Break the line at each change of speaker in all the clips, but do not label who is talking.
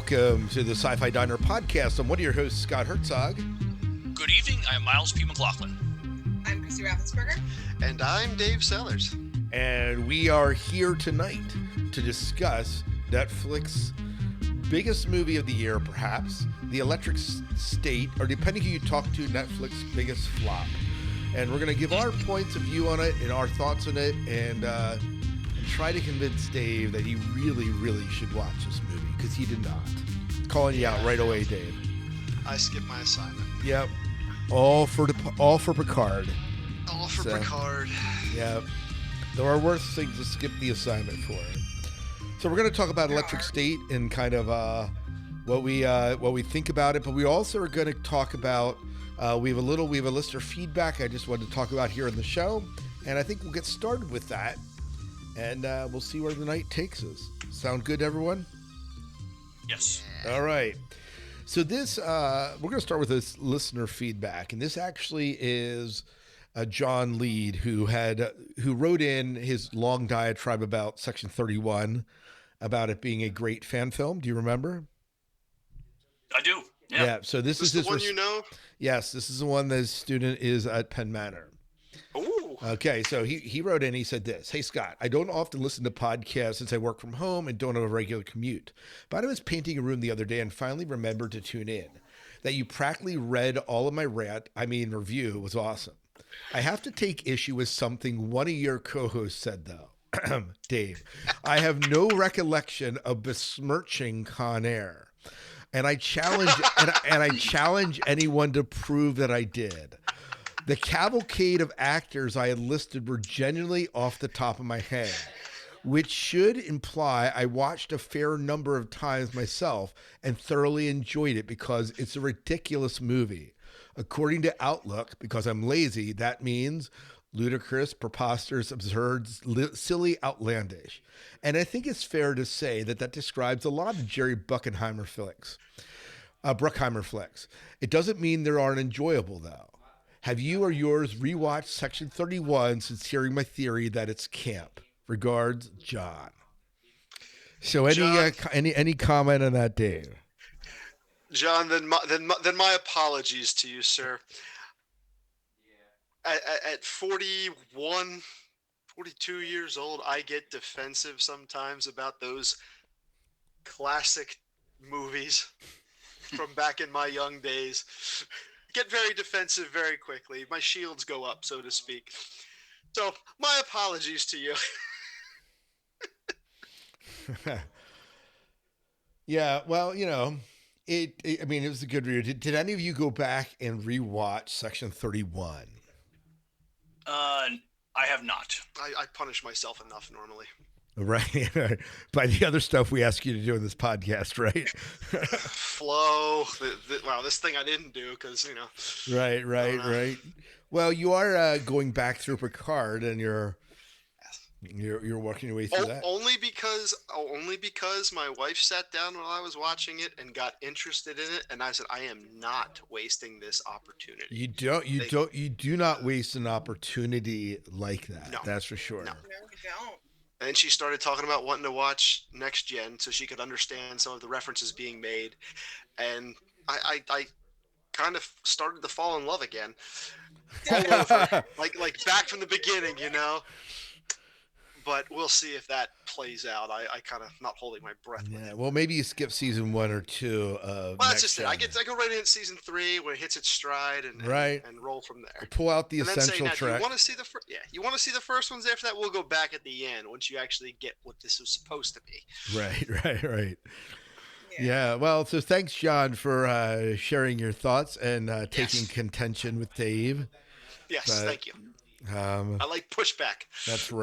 welcome to the Sci-Fi Diner podcast. I'm one of your hosts, Scott Herzog.
Good evening, I'm Miles P. McLaughlin.
I'm Chrissy Raffensperger.
And I'm Dave Sellers.
And we are here tonight to discuss Netflix's biggest movie of the year, perhaps, The Electric State, or depending who you talk to, Netflix's biggest flop. And we're going to give our points of view on it and our thoughts on it, and try to convince Dave that he really, really should watch this movie, because he did not. Calling you out right away, Dave.
I skipped my assignment.
Yep. All for Picard.
All for Picard.
Yep. There are worse things to skip the assignment for. So we're going to talk about Electric State and kind of what we think about it, but we also are going to talk about we have a listener feedback I just wanted to talk about here on the show, and I think we'll get started with that, and we'll see where the night takes us. Sound good, everyone?
Yes.
All right. So this we're going to start with this listener feedback, and this actually is John Lead, who wrote in his long diatribe about Section 31, about it being a great fan film. Do you remember?
I do. Yeah.
So this is
the
his
one you know?
Yes, this is the one the student is at Penn Manor.
Ooh.
Okay, so he wrote in, he said this: "Hey Scott, I don't often listen to podcasts since I work from home and don't have a regular commute. But I was painting a room the other day and finally remembered to tune in. That you practically read all of my review was awesome. I have to take issue with something one of your co-hosts said, though. Dave, I have no recollection of besmirching Con Air. And I challenge anyone to prove that I did. The cavalcade of actors I had listed were genuinely off the top of my head, which should imply I watched a fair number of times myself and thoroughly enjoyed it because it's a ridiculous movie. According to Outlook, because I'm lazy, that means ludicrous, preposterous, absurd, silly, outlandish. And I think it's fair to say that describes a lot of Jerry Bruckheimer flicks. It doesn't mean they aren't enjoyable, though. Have you or yours rewatched Section 31 since hearing my theory that it's camp? Regards, John." So any comment on that, Dave?
John, then my apologies to you, sir. At 41, 42 years old, I get defensive sometimes about those classic movies from back in my young days. Get very defensive very quickly. My shields go up, so to speak. So my apologies to you.
Yeah, well, it was a good review. Did any of you go back and rewatch Section 31?
I have not.
I punish myself enough normally.
Right. By the other stuff we ask you to do in this podcast, right?
Flow. This thing I didn't do because,
Right. Well, you are going back through Picard, and you're working your way through that.
Only because my wife sat down when I was watching it and got interested in it, and I said, I am not wasting this opportunity.
You do not waste an opportunity like that. No. That's for sure.
No,
we don't.
And then she started talking about wanting to watch Next Gen so she could understand some of the references being made, and I kind of started to fall in love again, all over, like back from the beginning, But we'll see if that plays out. I kind of not holding my breath.
Yeah, well, maybe you skip season 1 or 2 of.
Well, that's just it. I go right in season 3 where it hits its stride and roll from there.
We'll pull out the essential track.
You want to see you want to see the first ones. After that, we'll go back at the end once you actually get what this was supposed to be.
Right. Yeah. Well, so thanks, John, for sharing your thoughts and taking contention with Dave.
Yes, thank you. I like pushback.
That's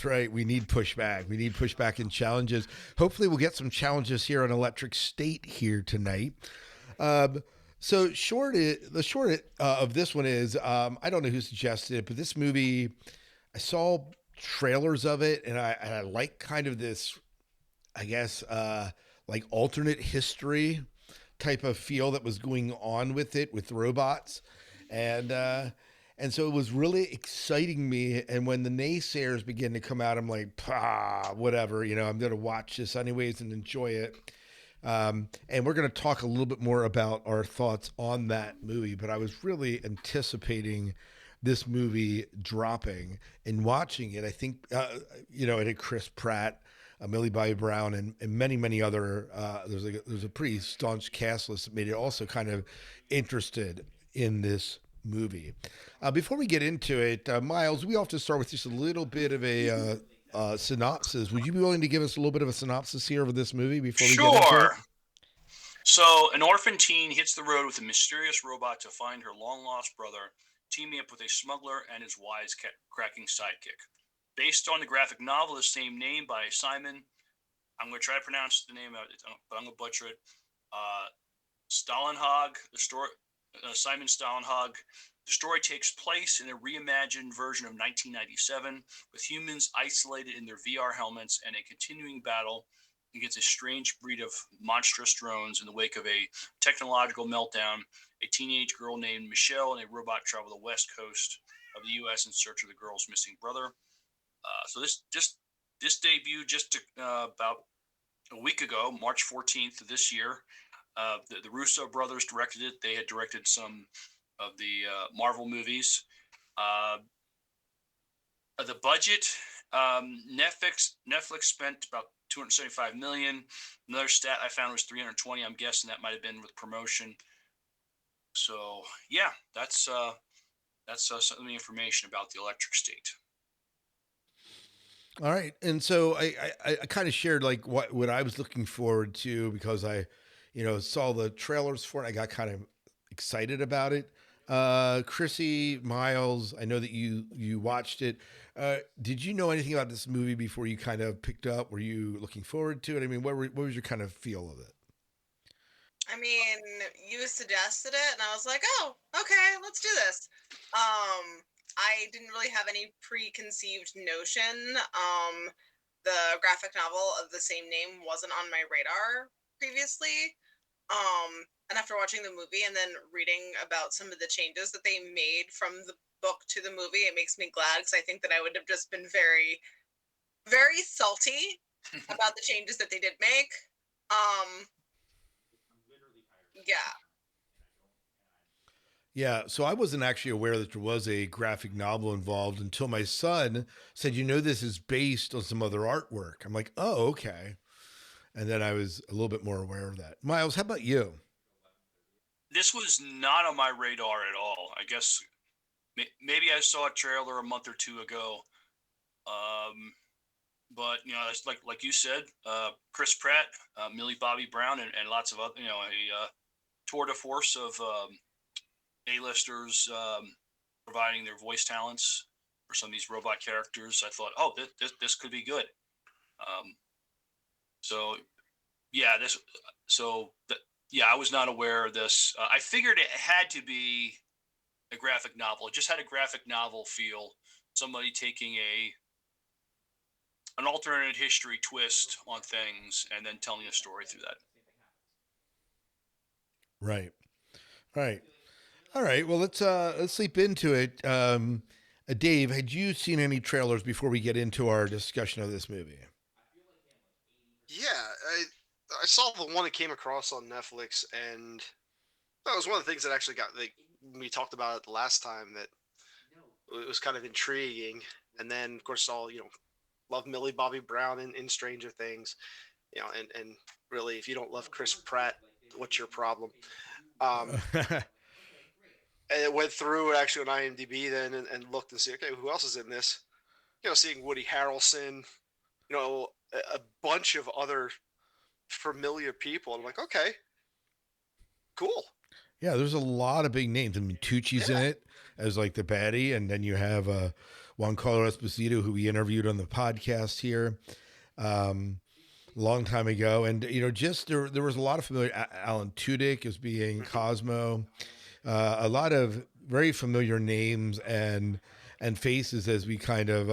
right. We need pushback. We need pushback and challenges. Hopefully we'll get some challenges here on Electric State here tonight. So the short of this one is, I don't know who suggested it, but this movie, I saw trailers of it, and I like kind of this, I guess, like alternate history type of feel that was going on with it, with robots. And so it was really exciting me. And when the naysayers began to come out, I'm like, whatever, I'm going to watch this anyways and enjoy it. And we're going to talk a little bit more about our thoughts on that movie. But I was really anticipating this movie dropping and watching it. I think, it had Chris Pratt, Millie Bobby Brown, and many, many other. There's a pretty staunch cast list that made it also kind of interested in this movie. Before we get into it, Miles, we often start with just a little bit of a synopsis. Would you be willing to give us a little bit of a synopsis here of this movie before we get into it?
Sure. So, an orphan teen hits the road with a mysterious robot to find her long-lost brother, teaming up with a smuggler and his wise-cracking sidekick. Based on the graphic novel of the same name by Simon, I'm going to try to pronounce the name, but I'm going to butcher it. Stålenhag, Simon Stålenhag. The story takes place in a reimagined version of 1997, with humans isolated in their VR helmets and a continuing battle against a strange breed of monstrous drones in the wake of a technological meltdown. A teenage girl named Michelle and a robot travel the west coast of the U.S. in search of the girl's missing brother. So this debuted just about a week ago, March 14th of this year. The Russo Brothers directed it. They had directed some of the Marvel movies. The budget, Netflix spent about $275 million. Another stat I found was 320. I'm guessing that might have been with promotion. So yeah, that's some of the information about the Electric State.
All right, and so I kind of shared like what I was looking forward to because I, saw the trailers for it. I got kind of excited about it. Chrissy, Miles, I know that you watched it. Did you know anything about this movie before you kind of picked up? Were you looking forward to it? I mean, what was your kind of feel of it?
I mean, you suggested it, and I was like, oh, okay, let's do this. I didn't really have any preconceived notion. The graphic novel of the same name wasn't on my radar previously. And after watching the movie and then reading about some of the changes that they made from the book to the movie, it makes me glad because I think that I would have just been very, very salty about the changes that they did make. Yeah.
Yeah, so I wasn't actually aware that there was a graphic novel involved until my son said, this is based on some other artwork. I'm like, oh, okay. And then I was a little bit more aware of that. Miles, how about you?
This was not on my radar at all. I guess maybe I saw a trailer a month or two ago. But it's like you said, Chris Pratt, Millie Bobby Brown, and lots of other, a tour de force of A-listers providing their voice talents for some of these robot characters. I thought, oh, this could be good. I was not aware of this. I figured it had to be a graphic novel. It just had a graphic novel feel. Somebody taking an alternate history twist on things and then telling a story through that.
Right. All right. Well, let's leap into it. Dave, had you seen any trailers before we get into our discussion of this movie?
Yeah, I saw the one that came across on Netflix, and that was one of the things that actually we talked about it the last time, that it was kind of intriguing. And then, of course, love Millie Bobby Brown in Stranger Things, and really, if you don't love Chris Pratt, what's your problem? And it went through actually on IMDb then and looked and see, okay, who else is in this? Seeing Woody Harrelson, a bunch of other familiar people. I'm like, okay, cool.
Yeah, there's a lot of big names. I mean, Tucci's in it as like the baddie, and then you have Juan Carlos Esposito, who we interviewed on the podcast here long time ago, and just there was a lot of familiar. Alan Tudyk as being Cosmo, a lot of very familiar names and faces as we kind of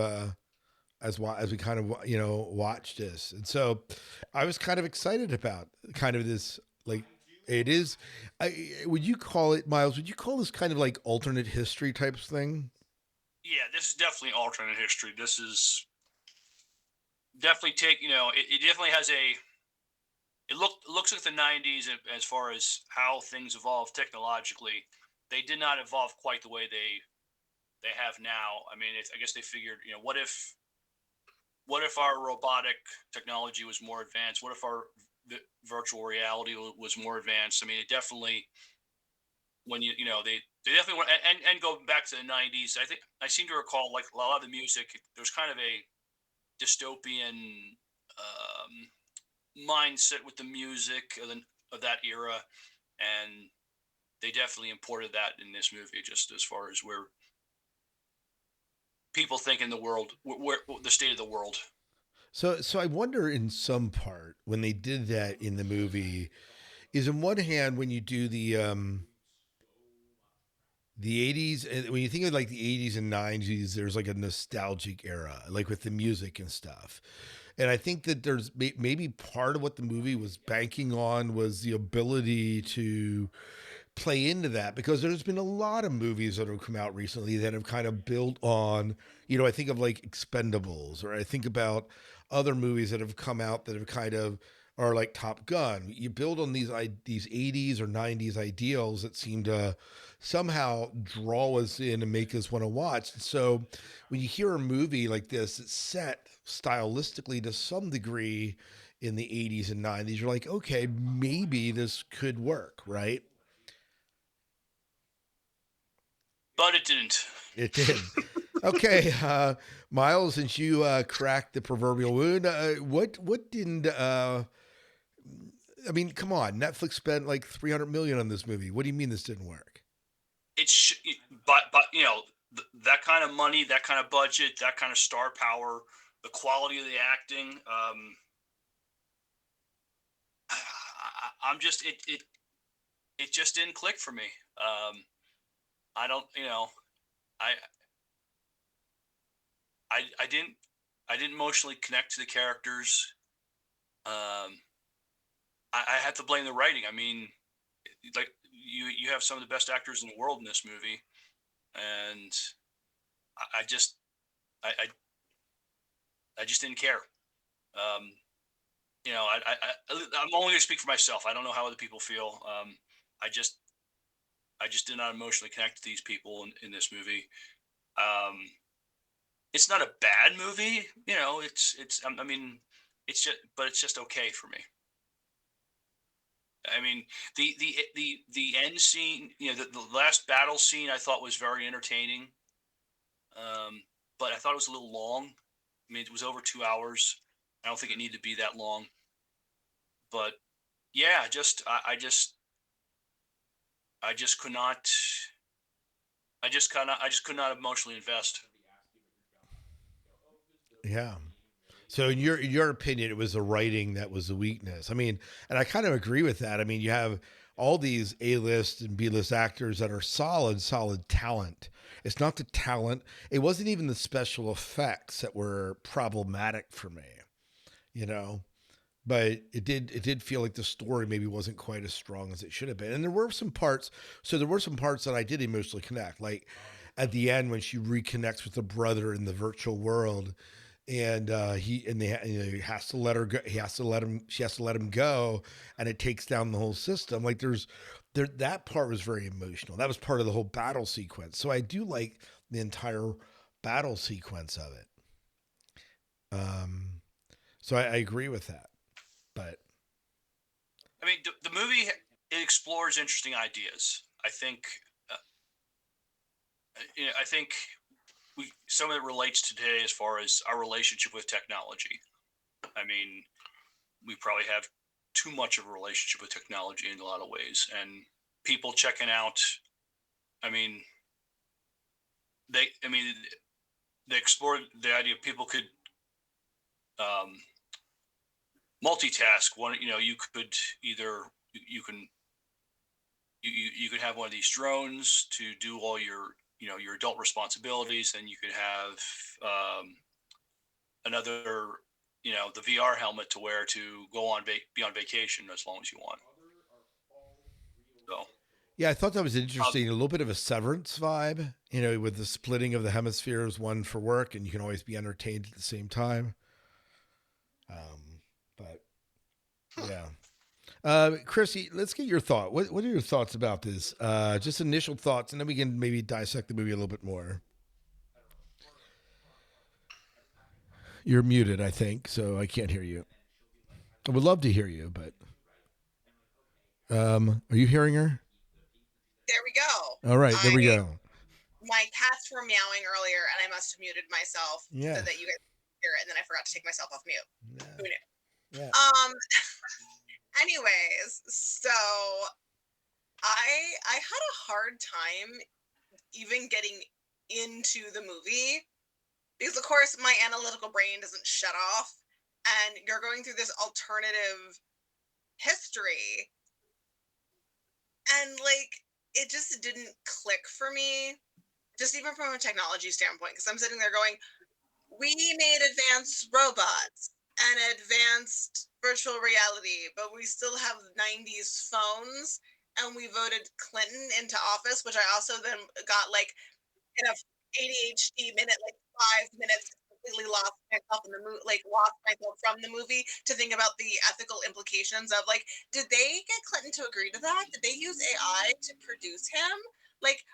watched this, and so I was kind of excited about kind of this like. It is. Would you call it, Miles? Would you call this kind of like alternate history type thing?
Yeah, this is definitely alternate history. This is definitely it definitely has it looks like the '90s as far as how things evolved technologically. They did not evolve quite the way they have now. I mean, I guess they figured, what if our robotic technology was more advanced? What if our virtual reality was more advanced? I mean, it definitely, when they definitely want, and go back to the '90s. I think I seem to recall, like, a lot of the music. There's kind of a dystopian mindset with the music of that era, and they definitely imported that in this movie, just as far as where people think in the world, where the state of the world.
So I wonder in some part when they did that in the movie is on one hand when you do the 80s, and when you think of like the 80s and 90s, there's like a nostalgic era, like with the music and stuff. And I think that there's maybe part of what the movie was banking on was the ability to play into that, because there's been a lot of movies that have come out recently that have kind of built on, I think of like Expendables, or I think about other movies that have come out that have kind of are like Top Gun. You build on these 80s or 90s ideals that seem to somehow draw us in and make us want to watch. And so when you hear a movie like this, it's set stylistically to some degree in the 80s and 90s, you're like, okay, maybe this could work, right?
But it didn't.
It did. Okay, Miles, since you cracked the proverbial wound, what didn't? I mean, come on, Netflix spent like 300 million on this movie. What do you mean this didn't work?
It's but that kind of money, that kind of budget, that kind of star power, the quality of the acting. I'm just it just didn't click for me. I don't, I I didn't emotionally connect to the characters. I had to blame the writing. I mean, like, you have some of the best actors in the world in this movie, and I just I I just didn't care. Um, I'm only going to speak for myself. I don't know how other people feel. I just I just did not emotionally connect to these people in this movie. Um, it's not a bad movie, I mean, it's just okay for me. I mean, the end scene, the last battle scene, I thought was very entertaining. But I thought it was a little long. I mean, it was over 2 hours. I don't think it needed to be that long. But yeah, I just could not. I just could not emotionally invest.
Yeah. So in your opinion, it was the writing that was the weakness. I mean, and I kind of agree with that. I mean, you have all these A-list and B-list actors that are solid talent. It's not the talent. It wasn't even the special effects that were problematic for me, you know. But it did feel like the story maybe wasn't quite as strong as it should have been. And there were some parts. So there were some parts that I did emotionally connect, like at the end when she reconnects with the brother in the virtual world, and he has to let her go. He has to let him. She has to let him go, and it takes down the whole system. Like that part was very emotional. That was part of the whole battle sequence. So I do like the entire battle sequence of it. Um, so I agree with that. But
I mean, the movie, it explores interesting ideas. Uh, I think some of it relates to today as far as our relationship with technology. I mean, we probably have too much of a relationship with technology in a lot of ways, and people checking out. I mean, they. I mean, they explored the idea of people could um, multitask. One, you could either you can you could have one of these drones to do all your adult responsibilities, and you could have another, the VR helmet to wear to go on be on vacation as long as you want. So
yeah, I thought that was
uh,
interesting. A little bit of a Severance vibe, with the splitting of the hemispheres, one for work, and you can always be entertained at the same time. But yeah. Chrissy, let's get your thought. What are your thoughts about this? Just initial thoughts, and then we can maybe dissect the movie a little bit more. You're muted, I think, so I can't hear you. I would love to hear you, but are you hearing her?
There we go.
All right, there we go.
My cats were meowing earlier, and I must have muted myself
Yeah.
so that you guys could hear it, and then I forgot to take myself off mute.
Yeah.
Who knew?
Yeah.
Anyways, so I had a hard time even getting into the movie because, of course, my analytical brain doesn't shut off, and you're going through this alternative history, and like it just didn't click for me, just even from a technology standpoint, because I'm sitting there going, we made advanced robots and advanced virtual reality, but we still have 90s phones, and we voted Clinton into office, which I also then got like in a ADHD minute, like 5 minutes, completely lost myself in the movie, like lost myself from the movie to think about the ethical implications of like, did they get Clinton to agree to that? Did they use AI to produce him? Like,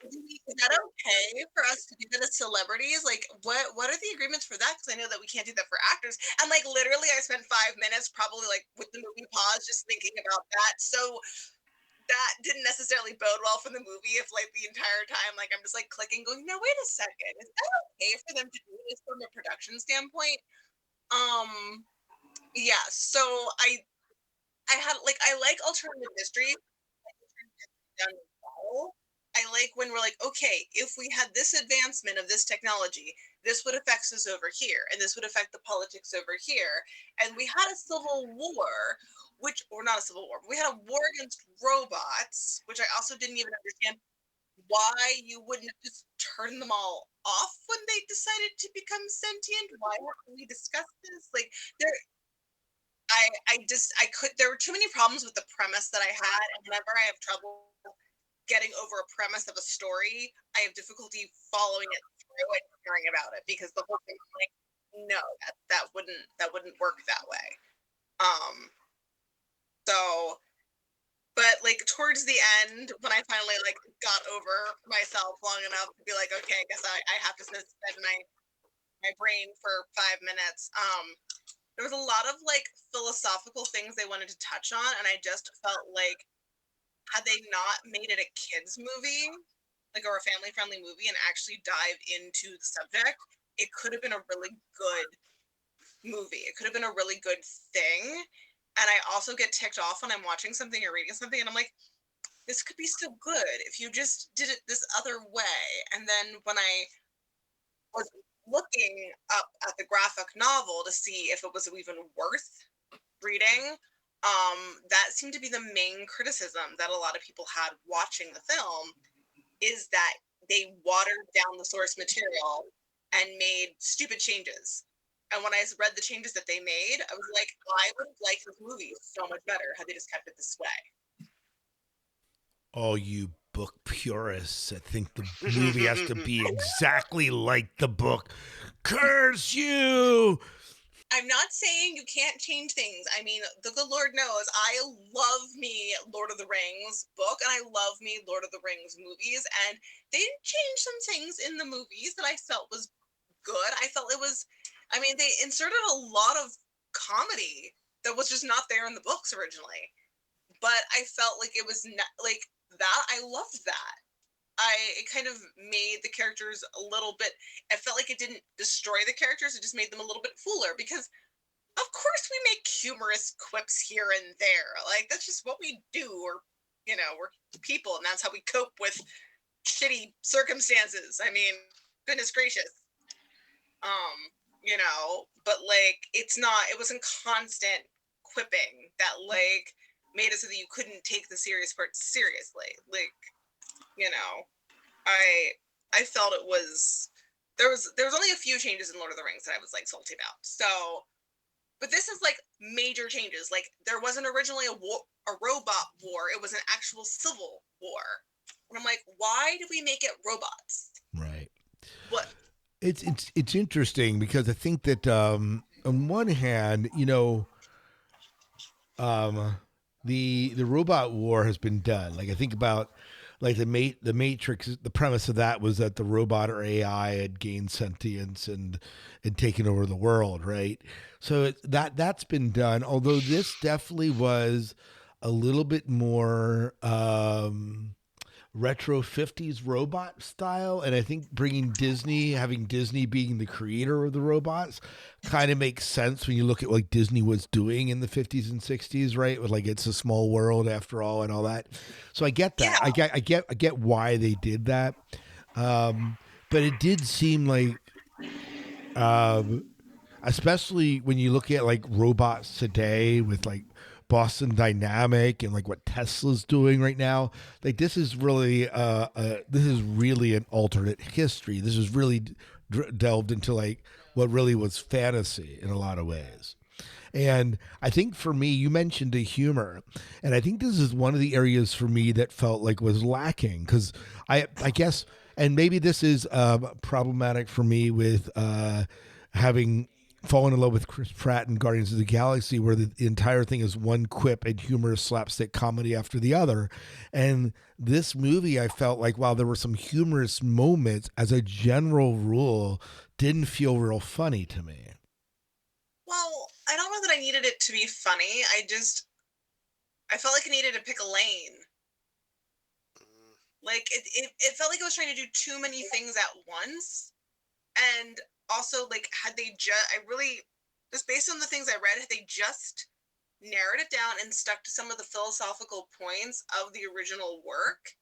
is that okay for us to do that as celebrities? Like, what are the agreements for that? Because I know that we can't do that for actors. And like, literally, I spent 5 minutes probably like with the movie pause just thinking about that. So that didn't necessarily bode well for the movie if like the entire time like I'm just like clicking going, now wait a second, is that okay for them to do this from a production standpoint? Yeah, so I had like I like alternative history done well. I like when we're like, okay, if we had this advancement of this technology, this would affect us over here, and this would affect the politics over here. And we had a civil war, which, or not a civil war, but we had a war against robots, which I also didn't even understand why you wouldn't just turn them all off when they decided to become sentient. Why haven't we discussed this? Like, there, I could, there were too many problems with the premise that I had, and whenever I have trouble getting over a premise of a story, I have difficulty following it through and hearing about it because the whole thing is like, no, that wouldn't work that way. So, but like towards the end, when I finally like got over myself long enough to be like, okay, I guess I have to spend my brain for 5 minutes. There was a lot of like philosophical things they wanted to touch on, and I just felt like had they not made it a kids movie, like or a family friendly movie, and actually dive into the subject, it could have been a really good movie. It could have been a really good thing. And I also get ticked off when I'm watching something or reading something, and I'm like, this could be so good if you just did it this other way. And then when I was looking up at the graphic novel to see if it was even worth reading, that seemed to be the main criticism that a lot of people had watching the film, is that they watered down the source material and made stupid changes. And when I read the changes that they made, I was like, I would have liked this movie so much better had they just kept it this way.
All you book purists that think the movie has to be exactly like the book. Curse you!
I'm not saying you can't change things. I mean, the good Lord knows I love me Lord of the Rings book, and I love me Lord of the Rings movies, and they changed some things in the movies that I felt was good. I felt it was, I mean, they inserted a lot of comedy that was just not there in the books originally, but I felt like it was not, like that. I loved that. It kind of made the characters a little bit, I felt like it didn't destroy the characters, it just made them a little bit fuller, because of course we make humorous quips here and there. Like, that's just what we do. Or, you know, we're people, and that's how we cope with shitty circumstances. I mean, goodness gracious. You know, but like, it wasn't constant quipping that like made it so that you couldn't take the serious parts seriously. Like, you know, I felt it was, there was only a few changes in Lord of the Rings that I was like salty about. So, but this is like major changes. Like, there wasn't originally a robot war; it was an actual civil war. And I'm like, why do we make it robots?
Right.
What?
It's interesting because I think that on one hand, you know, the robot war has been done. Like I think about like the Matrix. The premise of that was that the robot or AI had gained sentience and taken over the world, right? So that's been done. Although this definitely was a little bit more retro 50s robot style, and I think having Disney being the creator of the robots kind of makes sense when you look at what Disney was doing in the 50s and 60s, right? With like It's a Small World after all and all that. So I get that.
Yeah.
I get why they did that. But it did seem like especially when you look at like robots today with like Boston Dynamic and like what Tesla's doing right now. Like this is really an alternate history. This is really delved into like what really was fantasy in a lot of ways. And I think for me, you mentioned the humor, and I think this is one of the areas for me that felt like was lacking because I guess, and maybe this is problematic for me with having fallen in love with Chris Pratt and Guardians of the Galaxy, where the entire thing is one quip and humorous slapstick comedy after the other. And this movie, I felt like while there were some humorous moments, as a general rule, didn't feel real funny to me.
Well, I don't know that I needed it to be funny. I felt like I needed to pick a lane. Like it felt like I was trying to do too many things at once. And also, like, had they just based on the things I read, had they just narrowed it down and stuck to some of the philosophical points of the original work,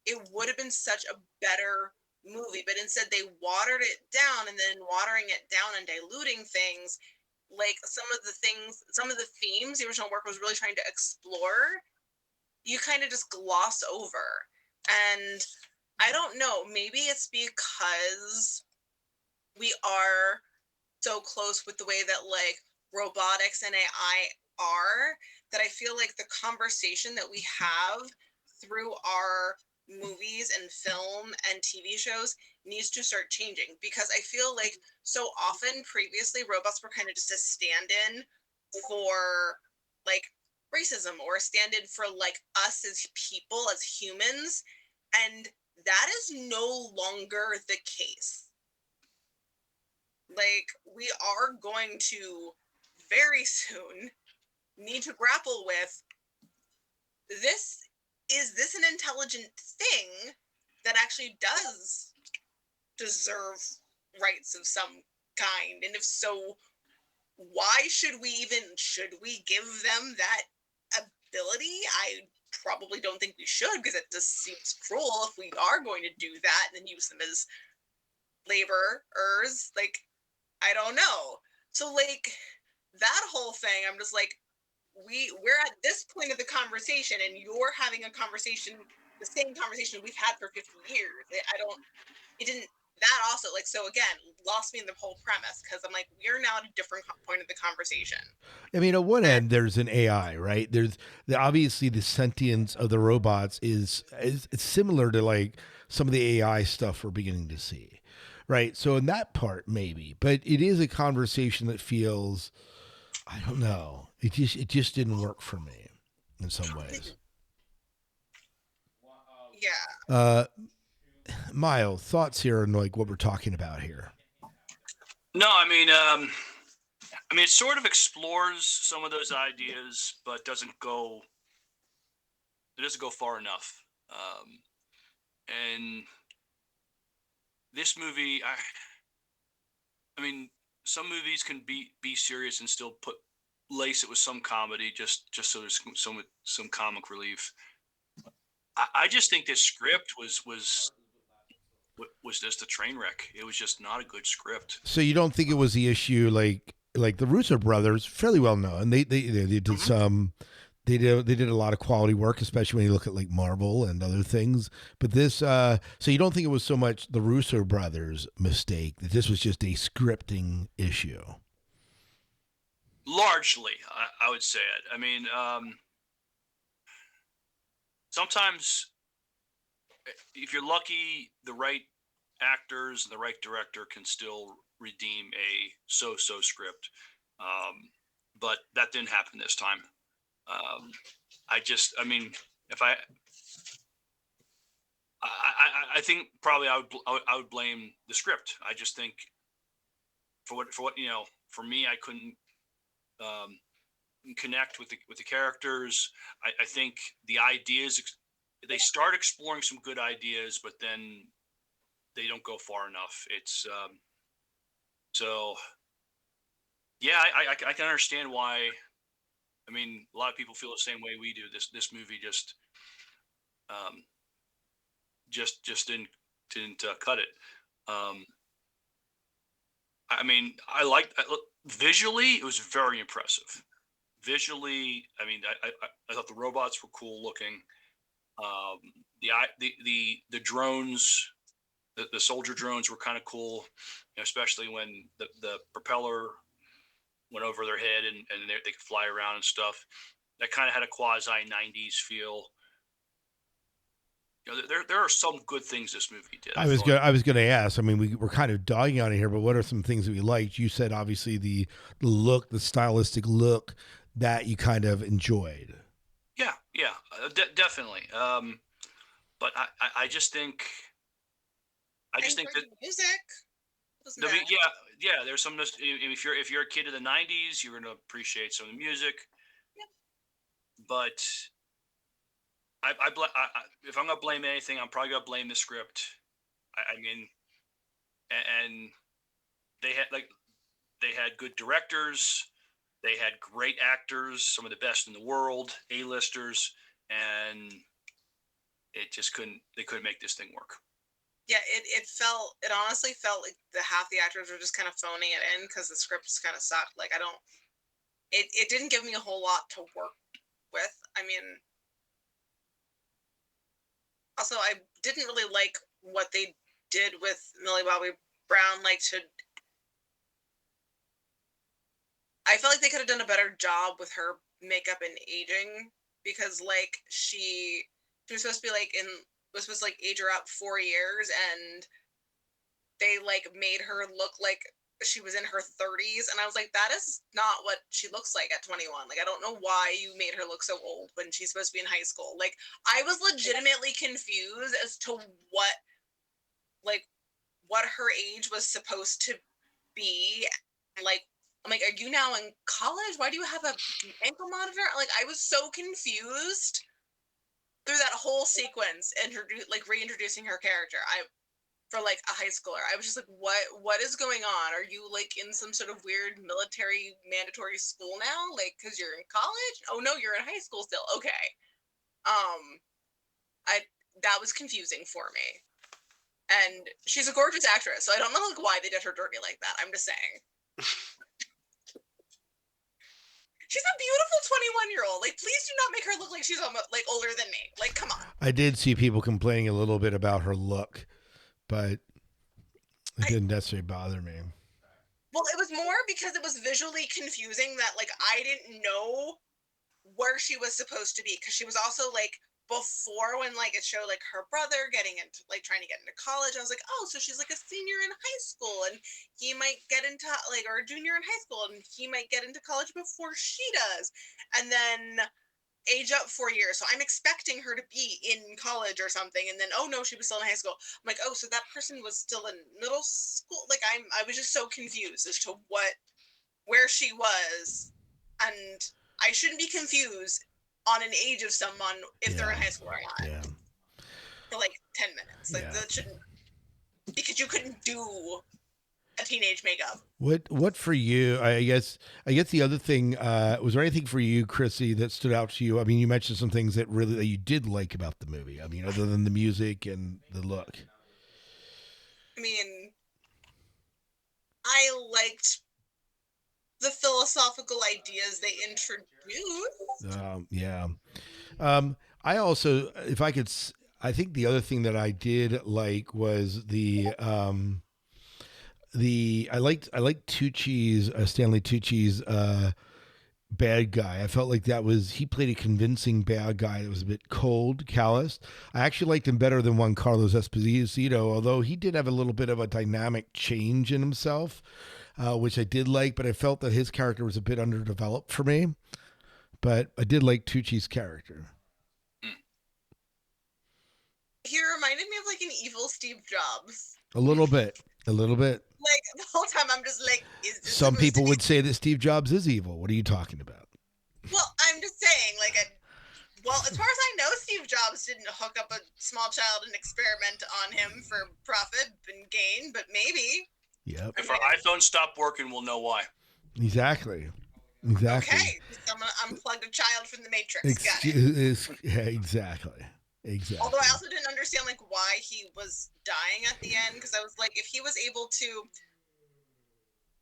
it would have been such a better movie. But instead, they watered it down, and then watering it down and diluting things, like some of the themes the original work was really trying to explore, you kind of just gloss over. And I don't know, maybe it's because we are so close with the way that like robotics and AI are, that I feel like the conversation that we have through our movies and film and TV shows needs to start changing, because I feel like so often previously robots were kind of just a stand-in for like racism, or a stand-in for like us as people, as humans, and that is no longer the case. Like, we are going to very soon need to grapple with this. Is this an intelligent thing that actually does deserve rights of some kind? And if so, why should we give them that ability? I probably don't think we should, because it just seems cruel if we are going to do that and then use them as laborers. Like, I don't know. So like that whole thing, I'm just like, we're at this point of the conversation, and you're having a conversation, the same conversation we've had for 50 years. It didn't. That also, like, so again, lost me in the whole premise, because I'm like, we're now at a different point of the conversation.
I mean, at one end, there's an AI, right? Obviously the sentience of the robots is similar to like some of the AI stuff we're beginning to see, right? So in that part, maybe, but it is a conversation that feels, I don't know, it just didn't work for me in some ways.
Yeah.
Mile, thoughts here on like what we're talking about here?
No, I mean, it sort of explores some of those ideas, but doesn't go far enough. And this movie, I mean, some movies can be serious and still lace it with some comedy, just so there's some comic relief. I just think this script was just a train wreck. It was just not a good script.
So you don't think it was the issue like the Russo brothers, fairly well known. They did some they did a lot of quality work, especially when you look at like Marvel and other things. But this so you don't think it was so much the Russo brothers' mistake, that this was just a scripting issue?
Largely, I would say it. I mean, sometimes if you're lucky, the right actors and the right director can still redeem a so-so script. But that didn't happen this time. I mean, if I think probably I would blame the script. I just think for what for me, I couldn't um, connect with the characters. I think the ideas they start exploring some good ideas, but then they don't go far enough. It's so yeah, I can understand why. I mean, a lot of people feel the same way we do. This movie um, just didn't cut it. Um, I mean, visually, it was very impressive. Visually, I mean, I thought the robots were cool looking. Um, the drones, the soldier drones were kind of cool, especially when the propeller went over their head and they could fly around and stuff. That kind of had a quasi '90s feel. There are some good things this movie did.
I was gonna ask. I mean, we're kind of dogging on it here, but what are some things that we liked? You said obviously the look, the stylistic look that you kind of enjoyed.
Yeah, definitely. But I just think that
the music wasn't
I mean,
bad.
yeah. There's some. If you're a kid of the '90s, you're gonna appreciate some of the music.
Yep.
But if I'm gonna blame anything, I'm probably gonna blame the script. I mean, and they had good directors, they had great actors, some of the best in the world, A-listers, and they couldn't make this thing work.
Yeah, it honestly felt like the half the actors were just kind of phoning it in because the scripts kind of sucked. Like it didn't give me a whole lot to work with. I mean, also I didn't really like what they did with Millie Bobby Brown. I felt like they could have done a better job with her makeup and aging because she was supposed to be was supposed to age her up 4 years, and they made her look like she was in her 30s, and I was like, that is not what she looks like at 21. I don't know why you made her look so old when she's supposed to be in high school. I was legitimately confused as to what her age was supposed to be. I'm like, are you now in college? Why do you have a ankle monitor? I was so confused through that whole sequence, reintroducing her character. For a high schooler, I was just like, what is going on? Are you in some sort of weird military mandatory school now? Because you're in college? Oh no, you're in high school still. Okay. That was confusing for me. And she's a gorgeous actress, so I don't know why they did her dirty like that. I'm just saying. She's a beautiful 21-year-old. Please do not make her look like she's older than me. Come on.
I did see people complaining a little bit about her look, but it didn't necessarily bother me.
Well, it was more because it was visually confusing that I didn't know where she was supposed to be, because she was also before when it showed her brother getting into trying to get into college. I was like, oh, so she's a senior in high school, and he might get into or a junior in high school, and he might get into college before she does, and then age up 4 years. So I'm expecting her to be in college or something, and then oh no, she was still in high school. I'm like, oh, so that person was still in middle school. I was just so confused as to where she was, and I shouldn't be confused on an age of someone if they're in high school or not.
Yeah.
For 10 minutes. That shouldn't, because you couldn't do a teenage makeup.
What for you? I guess the other thing, was there anything for you, Chrissy, that stood out to you? I mean, you mentioned some things that you did like about the movie. I mean, other than the music and the look.
I mean, I liked the philosophical ideas they introduced.
Yeah. I also, if I could, I think the other thing that I did like was I liked Tucci's, Stanley Tucci's bad guy. I felt like he played a convincing bad guy that was a bit cold, callous. I actually liked him better than Juan Carlos Esposito, although he did have a little bit of a dynamic change in himself, which I did like, but I felt that his character was a bit underdeveloped for me. but I did like Tucci's character.
He reminded me of like an evil Steve Jobs.
A little bit.
Like the whole time I'm just like, is this
Some
supposed
people
to be-
would say that Steve Jobs is evil. What are you talking about?
Well, I'm just saying, like well, as far as I know, Steve Jobs didn't hook up a small child and experiment on him for profit and gain, but maybe.
Yep.
If our iPhone stopped working, we'll know why.
Exactly.
Okay, someone unplugged a child from the Matrix. Got it.
Yeah, exactly.
Although I also didn't understand like why he was dying at the end, because I was like, if he was able to,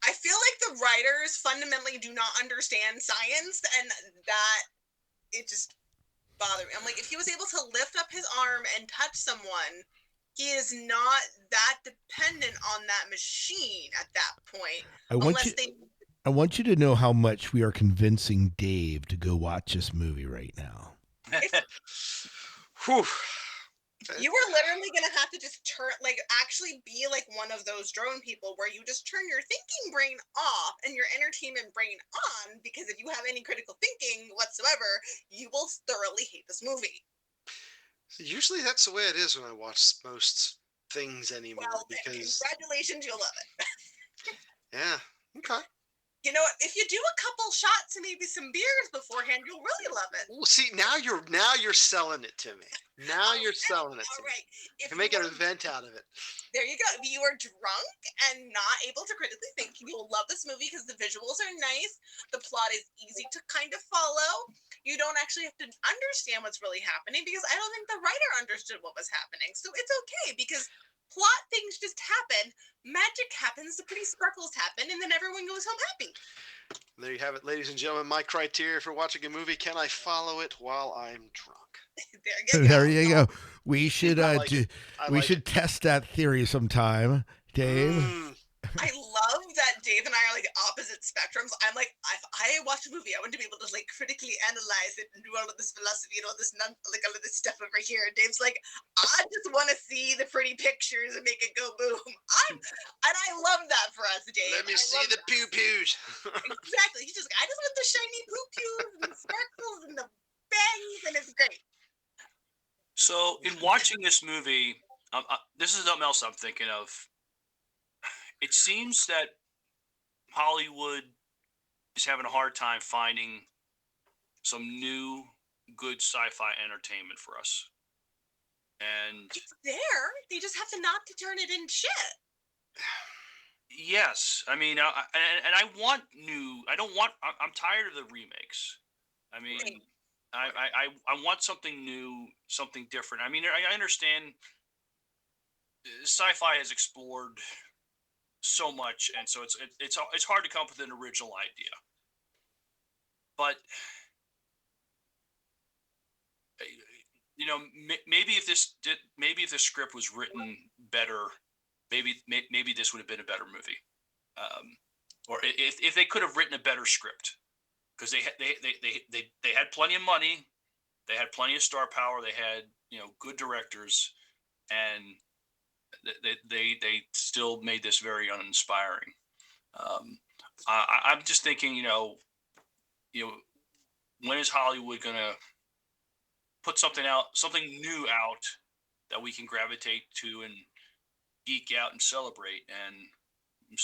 I feel like the writers fundamentally do not understand science, and that it just bothered me. I'm like, if he was able to lift up his arm and touch someone, he is not that dependent on that machine at that point.
I want you to know how much we are convincing Dave to go watch this movie right now.
Whew.
You were literally going to have to just actually be like one of those drone people where you just turn your thinking brain off and your entertainment brain on, because if you have any critical thinking whatsoever, you will thoroughly hate this movie.
Usually that's the way it is when I watch most things anymore.
Well,
because
congratulations, you'll love it.
yeah, okay.
You know what? If you do a couple shots and maybe some beers beforehand, you'll really love it.
Well, see, now you're selling it to me. Now you're selling it to me.
Right.
You make an event out of it.
There you go. If you are drunk and not able to critically think, you will love this movie because the visuals are nice. The plot is easy to kind of follow. You don't actually have to understand what's really happening, because I don't think the writer understood what was happening. So it's okay, because plot things just happen. Magic happens, the pretty sparkles happen, and then everyone goes home happy.
There you have it, ladies and gentlemen. My criteria for watching a movie: can I follow it while I'm drunk?
There you go. We should
we
should test that theory sometime, Dave.
I love that Dave and I are like opposite spectrums. I'm like, if I watch a movie, I want to be able to like critically analyze it and do all of this philosophy and all this all of this stuff over here. And Dave's like, I just want to see the pretty pictures and make it go boom. And I love that for us, Dave.
Let me see the pew pews.
Exactly. He's just like, I just want the shiny poo pews and the sparkles and the bangs, and it's great.
So in watching this movie, this is something else I'm thinking of. It seems that Hollywood is having a hard time finding some new good sci-fi entertainment for us. And
it's there. They just have to not to turn it into shit.
Yes. I mean, I want new. I'm tired of the remakes. I mean, I want something new, something different. I mean, I understand sci-fi has explored so much, and so it's hard to come up with an original idea. But you know, maybe if the script was written better, maybe this would have been a better movie. Or if they could have written a better script, because they had plenty of money, they had plenty of star power, they had good directors, and they still made this very uninspiring. I'm just thinking, when is Hollywood gonna put something new out that we can gravitate to and geek out and celebrate? And I'm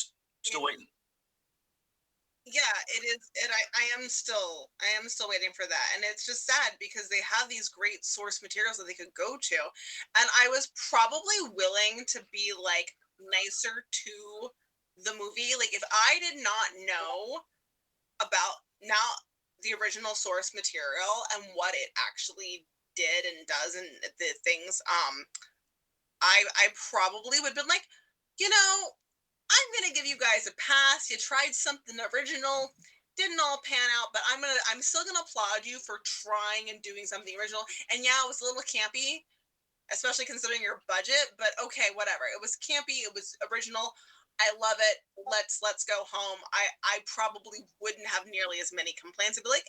still waiting.
Yeah, it is. And I am still waiting for that. And it's just sad because they have these great source materials that they could go to. And I was probably willing to be like nicer to the movie. Like if I did not know about the original source material and what it actually did and does and the things, I probably would have been like, I'm going to give you guys a pass. You tried something original, didn't all pan out, but I'm still going to applaud you for trying and doing something original. And yeah, it was a little campy, especially considering your budget, but okay, whatever. It was campy. It was original. I love it. Let's go home. I probably wouldn't have nearly as many complaints. I'd be like,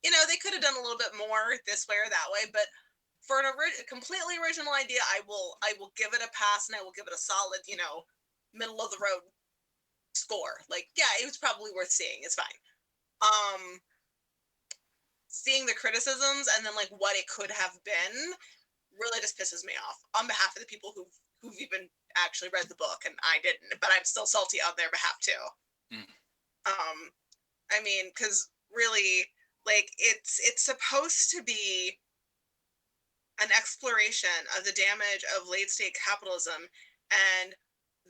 they could have done a little bit more this way or that way, but for a completely original idea, I will give it a pass, and I will give it a solid, middle of the road score. Like, yeah, it was probably worth seeing. It's fine. seeing the criticisms and then like what it could have been really just pisses me off on behalf of the people who've even actually read the book, and I didn't, but I'm still salty on their behalf too. I mean, because really, like, it's supposed to be an exploration of the damage of late-stage capitalism and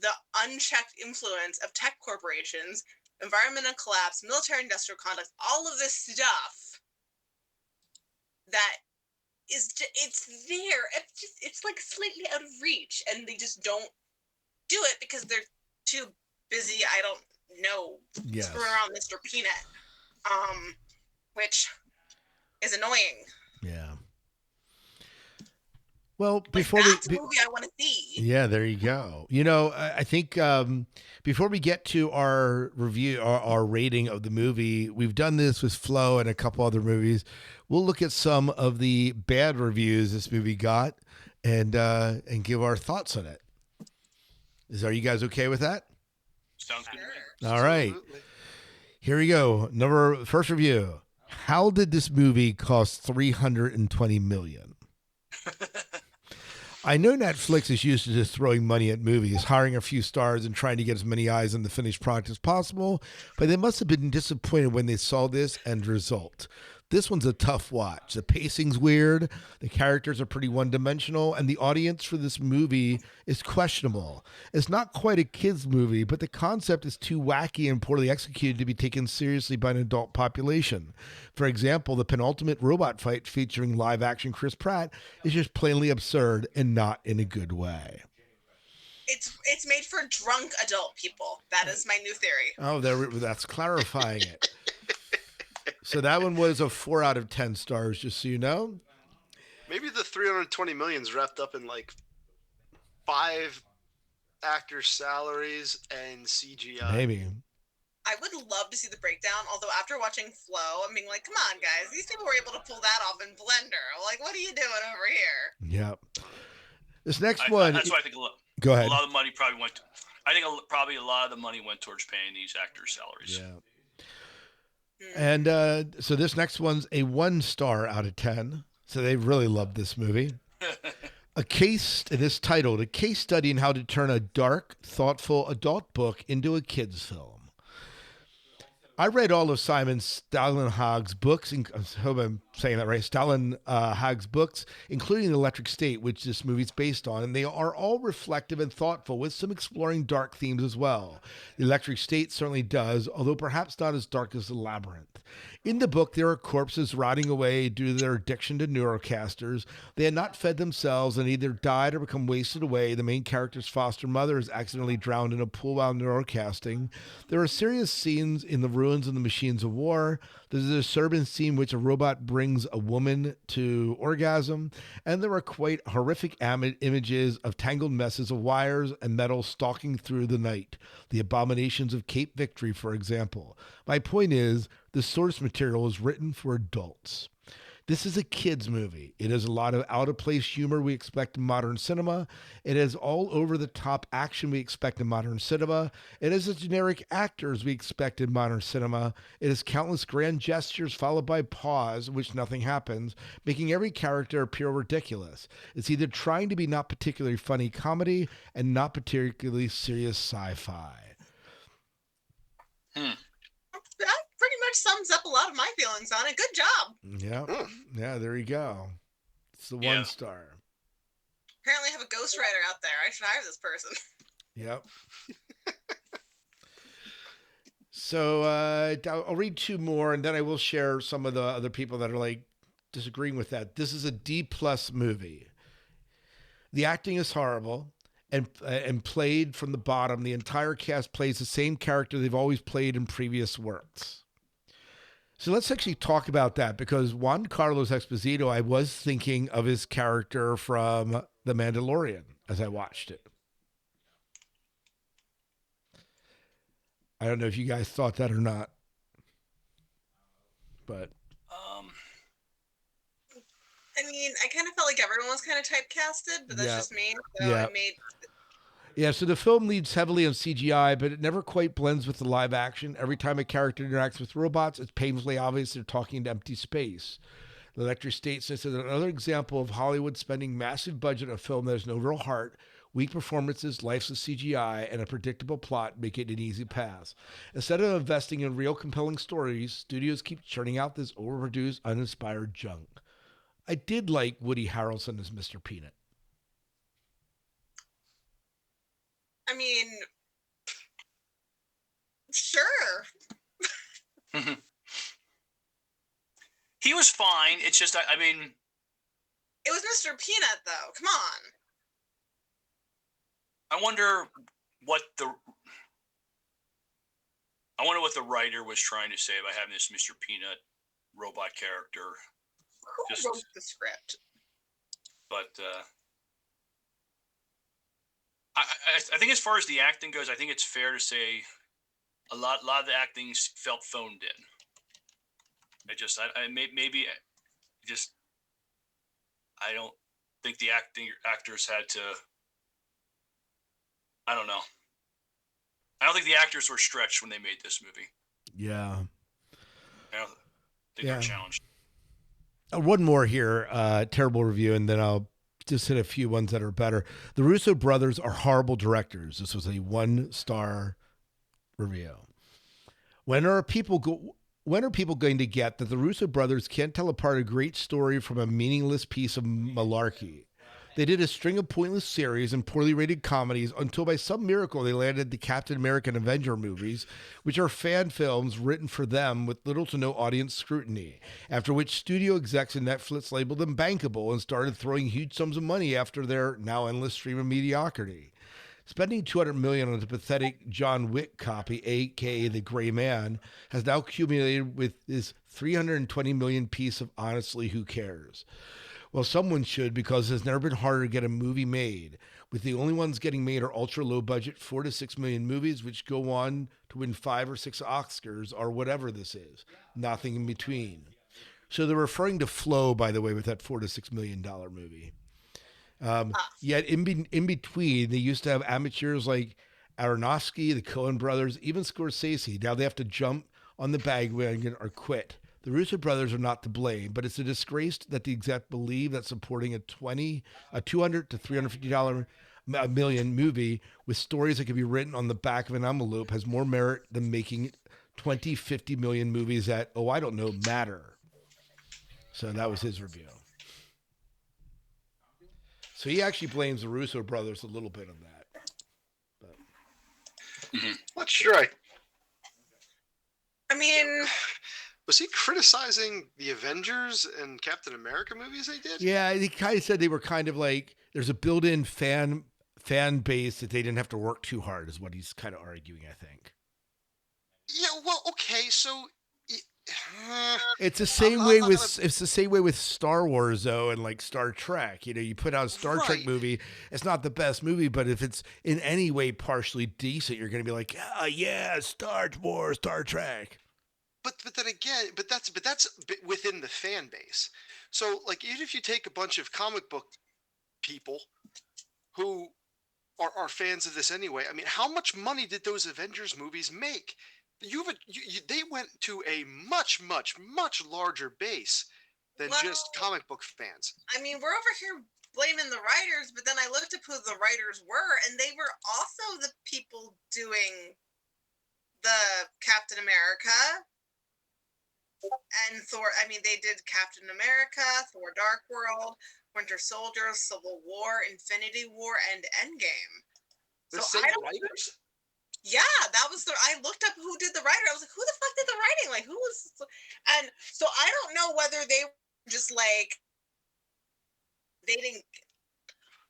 the unchecked influence of tech corporations, environmental collapse, military-industrial conduct, all of this stuff that is it's there. It's like slightly out of reach, and they just don't do it because they're too busy. I don't know, screwing around Mr. Peanut, which is annoying.
Yeah. Well,
Like, that's a movie I want to see.
Yeah, there you go. You know, I think before we get to our review, our rating of the movie, we've done this with Flo and a couple other movies. We'll look at some of the bad reviews this movie got and give our thoughts on it. Are you guys okay with that?
Sounds good to me.
All right. Here we go. First review. How did this movie cost $320 million? I know Netflix is used to just throwing money at movies, hiring a few stars and trying to get as many eyes on the finished product as possible, but they must have been disappointed when they saw this end result. This one's a tough watch. The pacing's weird, the characters are pretty one-dimensional, and the audience for this movie is questionable. It's not quite a kid's movie, but the concept is too wacky and poorly executed to be taken seriously by an adult population. For example, the penultimate robot fight featuring live-action Chris Pratt is just plainly absurd and not in a good way.
It's made for drunk adult people. That is my new theory.
Oh, that's clarifying it. So that one was a 4 out of 10 stars, just so you know.
Maybe the 320 million is wrapped up in like 5 actors' salaries and CGI.
Maybe.
I would love to see the breakdown, although after watching Flow, I'm being like, come on, guys. These people were able to pull that off in Blender. Like, what are you doing over here?
Yep. This next one.
That's why I think
go ahead.
A lot of the money probably went. I think probably a lot of the money went towards paying these actors' salaries.
Yeah. And so this next one's a 1 star out of 10. So they really loved this movie. It is titled A Case Study in How to Turn a Dark, Thoughtful Adult Book into a Kid's Film. I read all of Simon Stålenhag's books, I hope I'm saying that right, Stålenhag's books, including The Electric State, which this movie's based on, and they are all reflective and thoughtful, with some exploring dark themes as well. The Electric State certainly does, although perhaps not as dark as The Labyrinth. In the book, there are corpses rotting away due to their addiction to neurocasters. They had not fed themselves and either died or become wasted away. The main character's foster mother is accidentally drowned in a pool while neurocasting. There are serious scenes in the ruins of the machines of war. There's a disturbing scene in which a robot brings a woman to orgasm, and there are quite horrific images of tangled messes of wires and metal stalking through the night. The abominations of Cape Victory, for example. My point is, the source material is written for adults. This is a kid's movie. It has a lot of out-of-place humor we expect in modern cinema. It has all over-the-top action we expect in modern cinema. It has the generic actors we expect in modern cinema. It has countless grand gestures followed by pause in which nothing happens, making every character appear ridiculous. It's either trying to be not particularly funny comedy and not particularly serious sci-fi.
That pretty much sums up a lot of my feelings on it. Good job.
Yeah. Yeah, there you go. It's the 1 star.
Apparently I have a ghostwriter out there. I should hire this person.
Yep. So I'll read 2 more, and then I will share some of the other people that are like disagreeing with that. This is a D+ movie. The acting is horrible. And played from the bottom. The entire cast plays the same character they've always played in previous works. So let's actually talk about that, because Juan Carlos Esposito, I was thinking of his character from The Mandalorian as I watched it. I don't know if you guys thought that or not, but
I mean, I kind of felt like everyone was kind of typecasted, but that's just me. So
Yeah.
it made
Yeah, so the film leads heavily on CGI, but it never quite blends with the live action. Every time a character interacts with robots, it's painfully obvious they're talking into empty space. The director states this is another example of Hollywood spending massive budget on a film that has no real heart, weak performances, lifeless CGI, and a predictable plot make it an easy pass. Instead of investing in real compelling stories, studios keep churning out this overproduced, uninspired junk. I did like Woody Harrelson as Mr. Peanut.
I mean, sure.
He was fine. It's just, I mean,
It was Mr. Peanut, though. Come on.
I wonder what the writer was trying to say by having this Mr. Peanut robot character.
Who wrote the script?
But I think as far as the acting goes, I think it's fair to say a lot of the acting felt phoned in. I don't think the actors had to. I don't know. I don't think the actors were stretched when they made this movie.
Yeah.
I don't think they're challenged.
One more here, terrible review, and then I'll just hit a few ones that are better. The Russo brothers are horrible directors. This was a 1-star review. When are people going to get that the Russo brothers can't tell apart a great story from a meaningless piece of malarkey? They did a string of pointless series and poorly rated comedies until by some miracle they landed the Captain America and Avenger movies, which are fan films written for them with little to no audience scrutiny, after which studio execs and Netflix labeled them bankable and started throwing huge sums of money after their now endless stream of mediocrity. Spending $200 million on the pathetic John Wick copy, aka The Gray Man, has now accumulated with this $320 million piece of honestly who cares. Well, someone should, because it's never been harder to get a movie made. With the only ones getting made are ultra low budget 4 to 6 million movies, which go on to win 5 or 6 Oscars or whatever this is. Nothing in between. So they're referring to Flow, by the way, with that $4 to $6 million movie. Yet in between, they used to have amateurs like Aronofsky, the Coen brothers, even Scorsese. Now they have to jump on the bandwagon or quit. The Russo brothers are not to blame, but it's a disgrace that the exec believe that supporting a $200 to $350 million movie with stories that can be written on the back of an envelope has more merit than making 20, 50 million movies that, I don't know, matter. So that was his review. So he actually blames the Russo brothers a little bit on that. But.
Not sure.
I mean,
was he criticizing the Avengers and Captain America movies they did?
Yeah, he kind of said they were kind of like there's a built-in fan base that they didn't have to work too hard, is what he's kind of arguing, I think.
Yeah, well, okay, so
it's the same way with Star Wars though, and like Star Trek. You put out a Star Trek movie, it's not the best movie, but if it's in any way partially decent, you're going to be like, yeah, Star Wars, Star Trek.
But then again, but that's within the fan base. So like, even if you take a bunch of comic book people who are fans of this anyway, I mean, how much money did those Avengers movies make? They went to a much, much, much larger base than just comic book fans.
I mean, we're over here blaming the writers, but then I looked up who the writers were, and they were also the people doing the Captain America and Thor. I mean, they did Captain America, Thor: Dark World, Winter Soldier, Civil War, Infinity War, and Endgame.
The same writers?
Yeah, that was I looked up who did the writer. I was like, who the fuck did the writing? Like, who was? And so I don't know whether they were just like they didn't.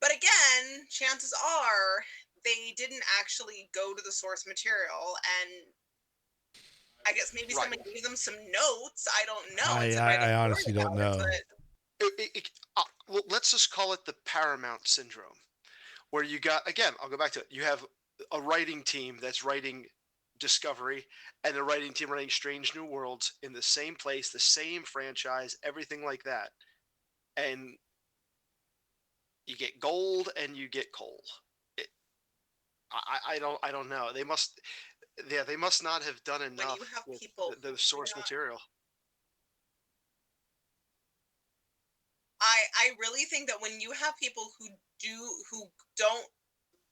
But again, chances are they didn't actually go to the source material, and I guess maybe someone gave them some notes. I don't know.
I honestly don't know.
Well, let's just call it the Paramount syndrome, where you got, again, I'll go back to it. You have a writing team that's writing Discovery and a writing team writing Strange New Worlds in the same place, the same franchise, everything like that. And you get gold and you get coal. I don't know. They must not have done
When
enough
you have
with
people
the source material.
I really think that when you have people who don't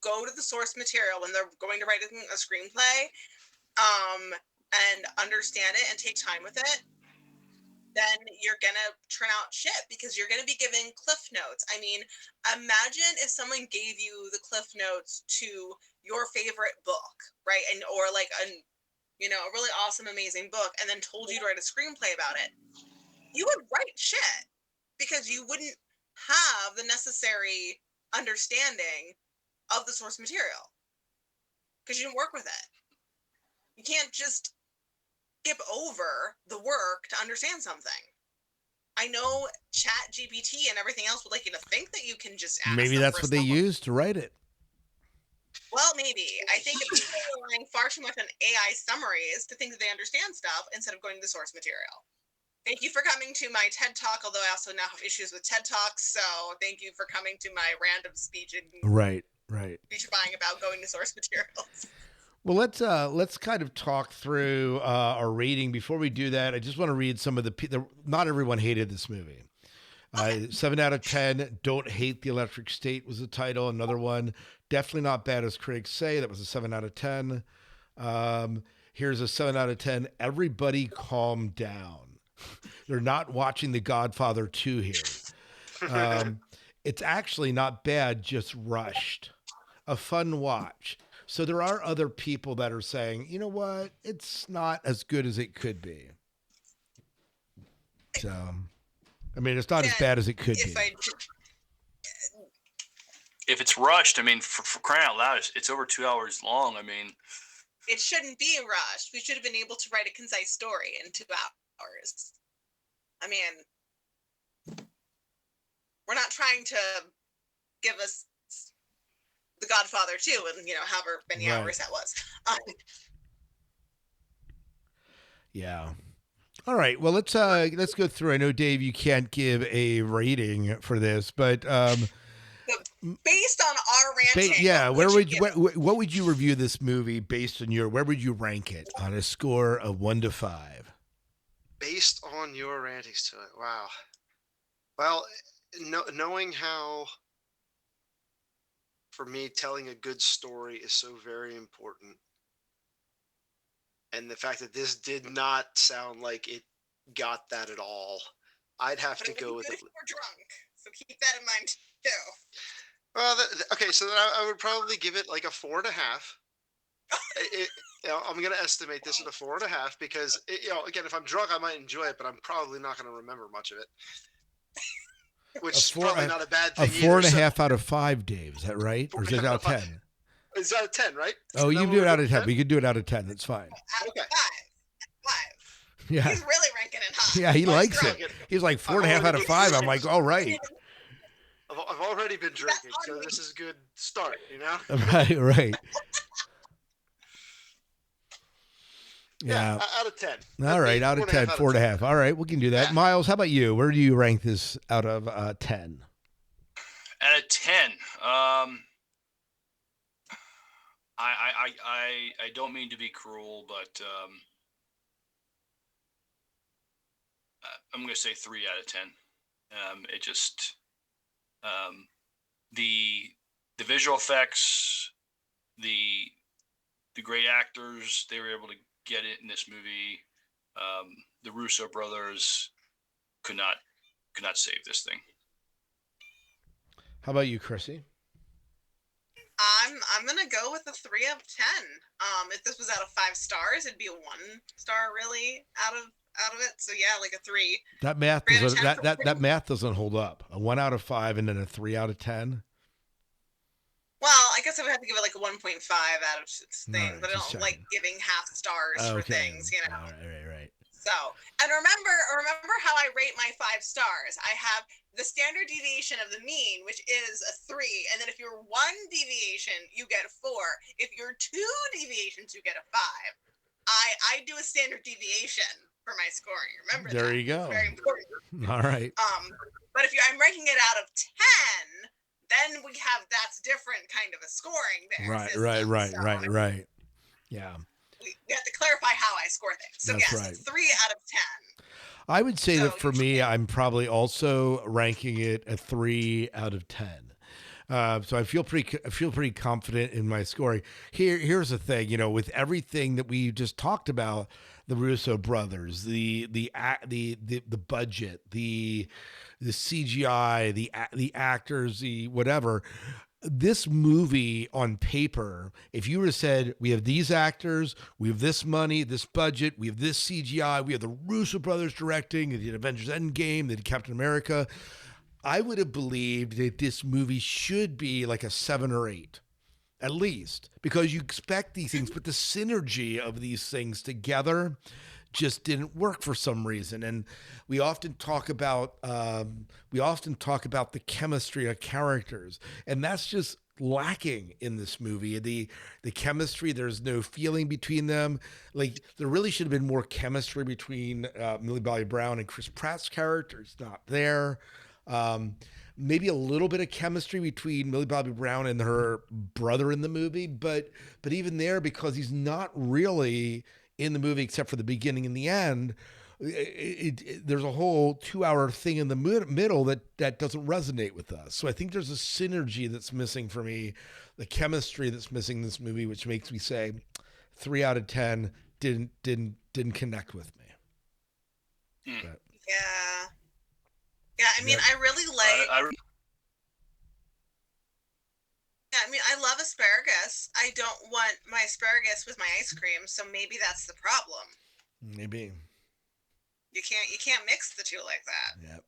go to the source material when they're going to write a screenplay, and understand it and take time with it, then you're gonna turn out shit because you're gonna be given cliff notes. I mean, imagine if someone gave you the cliff notes to your favorite book, right? And or like a really awesome, amazing book, and then told you to write a screenplay about it. You would write shit because you wouldn't have the necessary understanding of the source material because you didn't work with it. You can't just skip over the work to understand something. I know Chat GPT and everything else would like you to think that you can just ask
Maybe
them
that's
for
what they
stuff.
used to write it.
Well, maybe. I think that people are relying far too much on AI summaries to think that they understand stuff instead of going to the source material. Thank you for coming to my TED Talk, although I also now have issues with TED Talks, so thank you for coming to my random speech and
Right.
speechifying about going to source materials.
Well, let's kind of talk through our rating. Before we do that, I just want to read some of the not everyone hated this movie. 7 out of 10. Don't hate the electric state was the title. Another one, definitely not bad as critics say. That was a 7 out of 10. Here's a 7 out of 10. Everybody calm down. They're not watching The Godfather 2 here. It's actually not bad, just rushed. A fun watch. So there are other people that are saying, you know what? It's not as good as it could be. So, I mean, it's not as bad as it could be.
If it's rushed, I mean, for crying out loud, it's over 2 hours long. I mean,
it shouldn't be rushed. We should have been able to write a concise story in 2 hours. I mean, we're not trying to give us The Godfather 2 and, however many hours that was.
Yeah. All right. Well, let's go through. I know, Dave, you can't give a rating for this, but
based on our ranking,
what would you review this movie based on where would you rank it on a score of 1 to 5?
Based on your rantings to it, wow. Well, knowing how, for me, telling a good story is so very important, and the fact that this did not sound like it got that at all, I'd have to go with it.
We're drunk, so keep that in mind too.
Well, okay, so then I would probably give it like a 4.5. I'm going to estimate this at a 4.5 because, again, if I'm drunk, I might enjoy it, but I'm probably not going to remember much of it. Which is probably not a bad thing.
A 4.5 out of 5, Dave. Is that right? Or is it out of 10?
It's out of 10, right?
Oh, you can do it out of 10. We could do it out of 10. That's fine.
Okay. 5.
Yeah.
He's really ranking it high.
Yeah, he likes it. He's like 4.5 out of 5. I'm like, all right.
I've already been drinking, so this is a good start,
Right. Yeah.
Out of 10.
All right, out of 10, 4.5. All right, we can do that. Yeah. Miles, how about you? Where do you rank this out of 10?
Out of 10, I don't mean to be cruel, but I'm going to say 3 out of 10. It just the visual effects, the great actors, they were able to get it in this movie. The Russo brothers could not save this thing.
How about you, Chrissy?
I'm gonna go with a 3 out of 10. If this was out of 5 stars, it'd be a 1 star really out of it. So yeah, like a 3.
That math that math doesn't hold up. A 1 out of 5 and then a 3 out of 10.
Well, I guess I would have to give it like a 1.5 out of things,
right,
but I don't like giving half stars for things,
Right.
So, and remember how I rate my 5 stars. I have the standard deviation of the mean, which is a 3, and then if you're 1 deviation, you get a 4. If you're 2 deviations, you get a 5. I do a standard deviation for my scoring. Remember that.
There you go.
It's very important.
All right.
But if I'm ranking it out of 10, then we have that's different kind of a scoring there.
Right. Yeah.
We have to clarify how I score things. So
That's
yes,
right.
3 out of 10.
I would say
So
that for me, I'm probably also ranking it a 3 out of 10. So I feel pretty confident in my scoring. Here's the thing, with everything that we just talked about, the Russo brothers, the budget, the CGI, the actors, the whatever. This movie on paper, if you would have said, we have these actors, we have this money, this budget, we have this CGI, we have the Russo brothers directing, they did Avengers Endgame, they did Captain America, I would have believed that this movie should be like a 7 or 8, at least, because you expect these things, but the synergy of these things together just didn't work for some reason. And we often talk about the chemistry of characters, and that's just lacking in this movie. The chemistry, there's no feeling between them. Like, there really should have been more chemistry between Millie Bobby Brown and Chris Pratt's character. It's not there. Maybe a little bit of chemistry between Millie Bobby Brown and her brother in the movie, but even there, because he's not really in the movie except for the beginning and the end, there's a whole 2-hour thing in the middle that doesn't resonate with us. So I think there's a synergy that's missing for me, the chemistry that's missing in this movie, which makes me say 3 out of 10 didn't connect with me. But,
Yeah, I mean, I really like... Yeah, I mean, I love asparagus. I don't want my asparagus with my ice cream, so maybe that's the problem.
Maybe.
You can't mix the two like that.
Yep.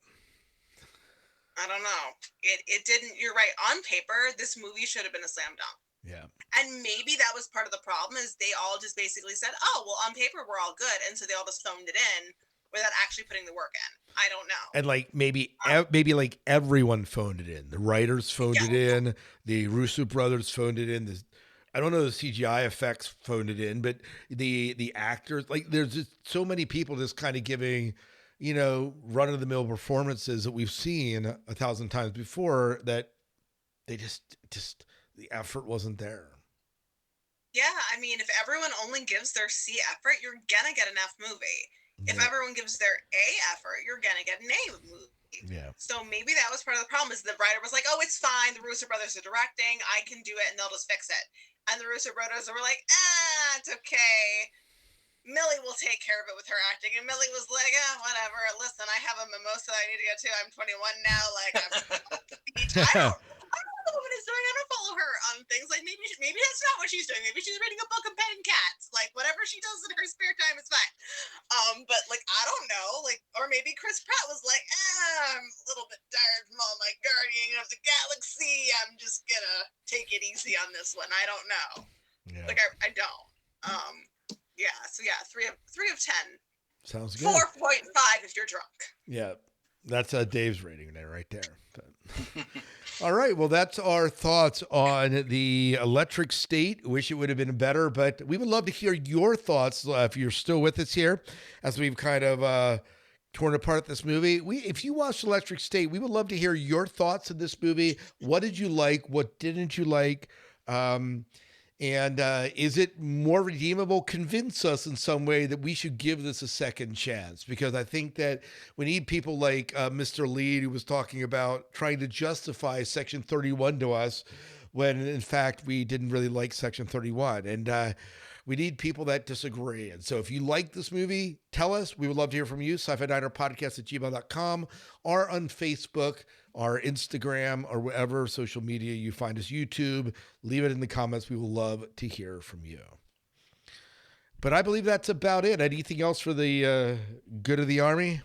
I don't know. It didn't. You're right. On paper, this movie should have been a slam dunk.
Yeah.
And maybe that was part of the problem, is they all just basically said, "Oh, well, on paper we're all good," and so they all just phoned it in without actually putting the work in. I don't know.
And like maybe like everyone phoned it in. The writers phoned it in. The Russo brothers phoned it in. I don't know, the CGI effects phoned it in, but the actors, like, there's just so many people just kind of giving, run of the mill performances that we've seen 1,000 times before, that they just the effort wasn't there.
Yeah, I mean, if everyone only gives their C effort, you're gonna get an F movie. If everyone gives their A effort, you're gonna get an A movie.
Yeah. So
maybe that was part of the problem, is the writer was like, "Oh, it's fine. The Russo brothers are directing. I can do it, and they'll just fix it." And the Russo brothers were like, "It's okay. Millie will take care of it with her acting." And Millie was like, "Whatever. Listen, I have a mimosa that I need to get to. I'm 21 now. Like, I don't know what it's doing. I don't follow her on things. Like, maybe that's not what she's doing. Maybe she's reading a book and petting cats. Like, whatever she does in her spare time is fine." But like, I don't know. Like, or maybe Chris Pratt was like, "I'm a little bit tired from all my guardian of the galaxy. I'm just gonna take it easy on this one." I don't know. Yeah. Like, I don't. Yeah. So yeah, 3 of 10.
Sounds good.
4.5 if you're drunk.
Yeah, that's Dave's rating there, right there. All right, well, that's our thoughts on the Electric State. Wish it would have been better, but we would love to hear your thoughts if you're still with us here, as we've kind of torn apart this movie. If you watched Electric State, we would love to hear your thoughts of this movie. What did you like? What didn't you like? And is it more redeemable? Convince us in some way that we should give this a second chance, because I think that we need people like Mr. Lead, who was talking about trying to justify Section 31 to us, when in fact we didn't really like Section 31. And we need people that disagree. And so if you like this movie, tell us. We would love to hear from you. Sci-Fi Diner Podcast at gmail.com, or on Facebook, our Instagram, or whatever social media you find us, YouTube. Leave it in the comments. We will love to hear from you. But I believe that's about it. Anything else for the good of the Army?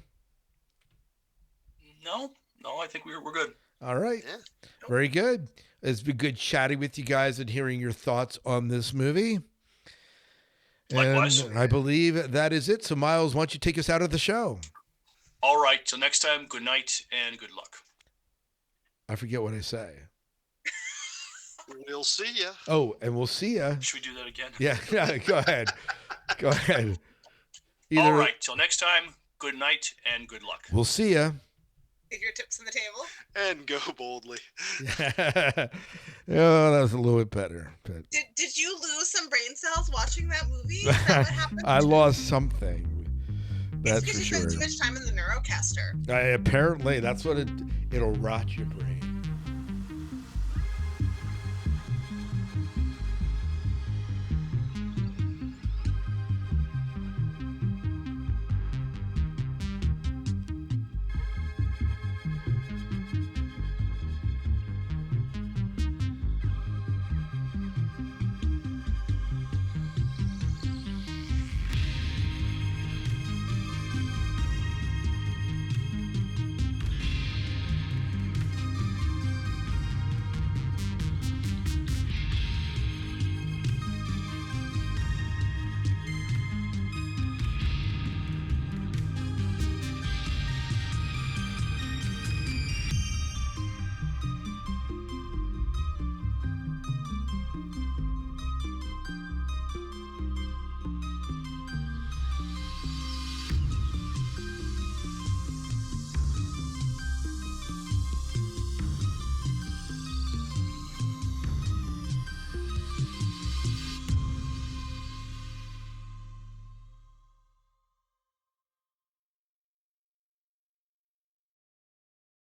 No, I think we're good.
All right. Yeah. Very good. It's been good chatting with you guys and hearing your thoughts on this movie.
Likewise.
And I believe that is it. So, Miles, why don't you take us out of the show?
All right. Till next time, good night and good luck.
I forget what I say.
We'll see ya.
Oh, and we'll see ya.
Should we do that again?
Yeah, go ahead. Go ahead.
All right. Till next time, good night and good luck.
We'll see ya.
Get your tips on the table.
And go boldly.
Yeah, that was a little bit better. But
Did you lose some brain cells watching that movie? Is that what happened?
I lost something.
It's
That's
because
for
you spent
sure.
too much time in the Neurocaster.
Apparently, that's what it'll rot your brain.